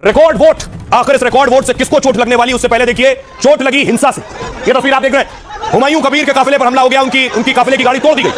Record vote. आखिर इस record vote से किसको चोट लगने वाली, उससे पहले देखिए चोट लगी हिंसा से। ये तस्वीर आप देख रहे हैं, हुमायूं कबीर के काफिले पर हमला हो गया, उनकी काफिले की गाड़ी तोड़ दी गई।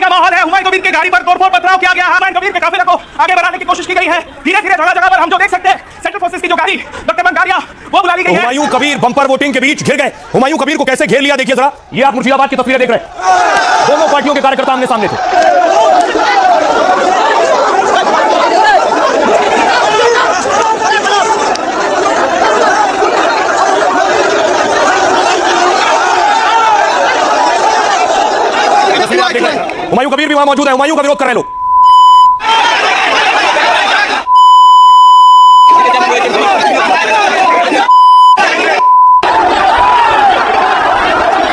माहौल है, हुमायूं कबीर की गाड़ी पर तोड़फोड़ पथराव किया गया है। हुमायूं कबीर के काफिले को आगे बढ़ाने की कोशिश की गई है। धीरे धीरे जगह जगह पर हम जो देख सकते हैं, सेंट्रल फोर्सेस की जो गाड़ी दबदबा गाड़ियां वो बुला ली गई है। हुमायूं कबीर बंपर वोटिंग के बीच घिर गए। हुमायूं कबीर को कैसे घेर लिया देखिए जरा। ये आप मुर्शिदाबाद की तस्वीरें देख रहे हैं, दोनों पार्टियों के कार्यकर्ता आमने सामने थे। हुमायूं कबीर भी वहां मौजूद है, हुमायूं का विरोध कर रहे लोग।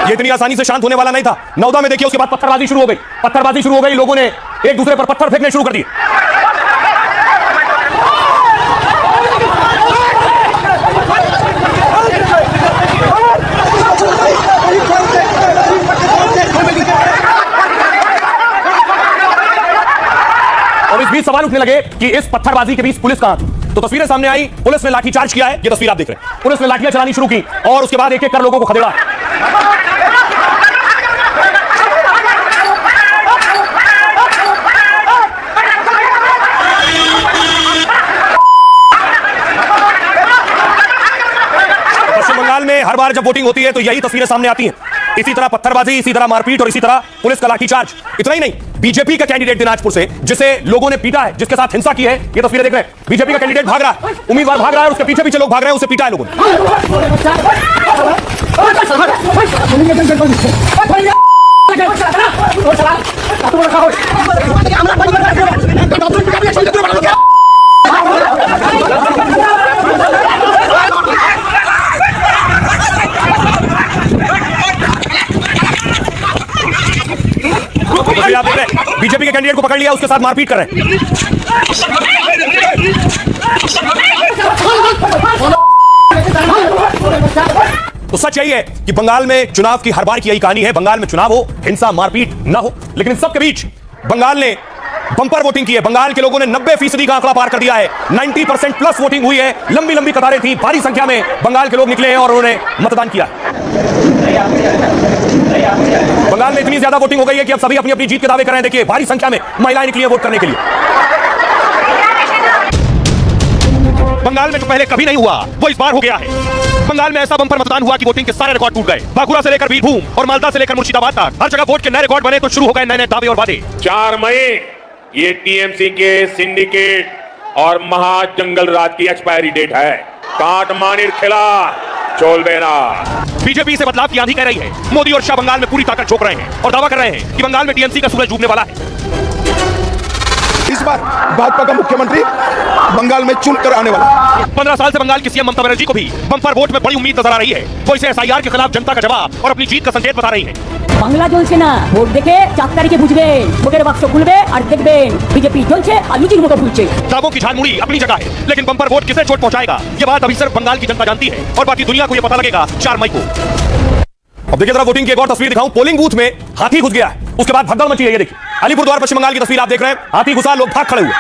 ये इतनी आसानी से शांत होने वाला नहीं था। नौदा में देखिए उसके बाद पत्थरबाजी शुरू हो गई। पत्थरबाजी शुरू हो गई, लोगों ने एक दूसरे पर पत्थर फेंकने शुरू कर दिए। और इस बीच सवाल उठने लगे कि इस पत्थरबाजी के बीच पुलिस कहां थी। तो तस्वीरें सामने आई, पुलिस ने लाठीचार्ज किया है। ये तस्वीर आप देख रहे हैं, पुलिस ने लाठियां चलानी शुरू की और उसके बाद एक एक कर लोगों को खदेड़ा। पश्चिम बंगाल में हर बार जब वोटिंग होती है तो यही तस्वीरें सामने आती हैं। इसी तरह पत्थरबाजी, इसी तरह मारपीट और इसी तरह पुलिस का लाठीचार्ज। इतना ही नहीं, बीजेपी का कैंडिडेट दिनाजपुर से, जिसे लोगों ने पीटा है, जिसके साथ हिंसा की है, ये तस्वीरें देख रहे हैं। बीजेपी का कैंडिडेट भाग रहा है, उम्मीदवार भाग रहा है, उसके पीछे पीछे लोग भाग रहे हैं, उसे पीटा है लोगों ने। आप देख रहे हैं, बीजेपी के कैंडिडेट को पकड़ लिया, उसके साथ मारपीट कर रहे हैं। तो सच यही है कि बंगाल में चुनाव की हर बार की यही कहानी है। बंगाल में चुनाव हो, हिंसा मारपीट ना हो, लेकिन इन सबके बीच बंगाल ने बंपर वोटिंग की है। बंगाल के लोगों ने 90% का आंकड़ा पार कर दिया है। 90% प्लस वोटिंग हुई है। लंबी लंबी कतारें थी, भारी संख्या में बंगाल के लोग निकले हैं और उन्होंने मतदान किया। बंगाल में इतनी ज्यादा वोटिंग हो गई है कि अब सभी अपनी अपनी जीत के दावे कर रहे हैं। देखिए भारी संख्या में महिलाएं निकली हैं वोट करने के लिए। बंगाल में जो पहले कभी नहीं हुआ वो इस बार हो गया है। बंगाल में ऐसा बंपर मतदान हुआ कि वोटिंग के सारे रिकॉर्ड टूट गए। बांकुरा से लेकर बीरभूम और मालदा से लेकर मुर्शिदाबाद तक हर जगह वोट के नए रिकॉर्ड बने तो शुरू हो गए नए नए दावे और वादे। 4 मई ये टीएमसी के सिंडिकेट और महाजंगल राज की एक्सपायरी डेट है। काटमानिर खिला चोल देना। बीजेपी से बदलाव की आंधी कह रही है। मोदी और शाह बंगाल में पूरी ताकत झोंक रहे हैं और दावा कर रहे हैं कि बंगाल में टीएमसी का सूरज डूबने वाला है। इस बार भाजपा का मुख्यमंत्री बंगाल में चुनकर आने वाला है। 15 साल से बंगाल की सीएम ममता बनर्जी को भी बंपर वोट में बड़ी उम्मीद नजर आ रही है। वो इसे एसआईआर के खिलाफ जनता का जवाब और अपनी जीत का संकेत बता रही है। বাংলা জ্বলছে না, ভোট দেখে 4 তারিখে বুঝবেন। ভোটের বাক্স খুলবে আর দেখবেন বিজেপি জ্বলছে আর লুচির মতো ফুলছে। दावों की झालमुड़ी अपनी जगह है, लेकिन बंपर वोट किसे चोट पहुंचाएगा ये बात अभी सिर्फ बंगाल की जनता जानती है और बाकी दुनिया को ये पता लगेगा 4 मई को। अब देखिए जरा वोटिंग की एक और तस्वीर दिखाऊं। पोलिंग बूथ में हाथी घुस गया है, उसके बाद भगदड़ मची है। ये देखिए अलीपुरद्वार पश्चिम बंगाल की तस्वीर आप देख रहे हैं। हाथी घुसा, लोग भाग खड़े हुए।